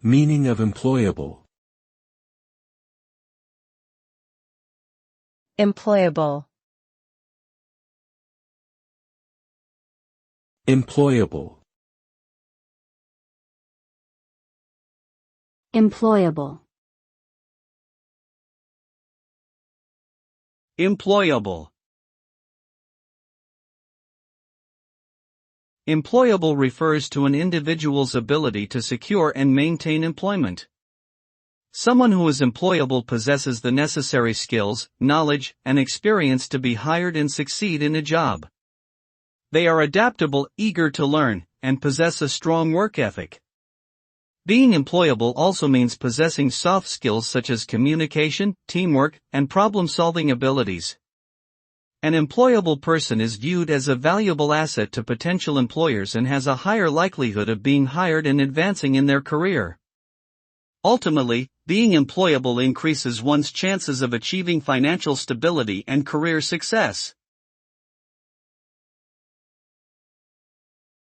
Meaning of employable. Employable. Employable. Employable. Employable. Employable refers to an individual's ability to secure and maintain employment. Someone who is employable possesses the necessary skills, knowledge, and experience to be hired and succeed in a job. They are adaptable, eager to learn, and possess a strong work ethic. Being employable also means possessing soft skills such as communication, teamwork, and problem-solving abilities. An employable person is viewed as a valuable asset to potential employers and has a higher likelihood of being hired and advancing in their career. Ultimately, being employable increases one's chances of achieving financial stability and career success.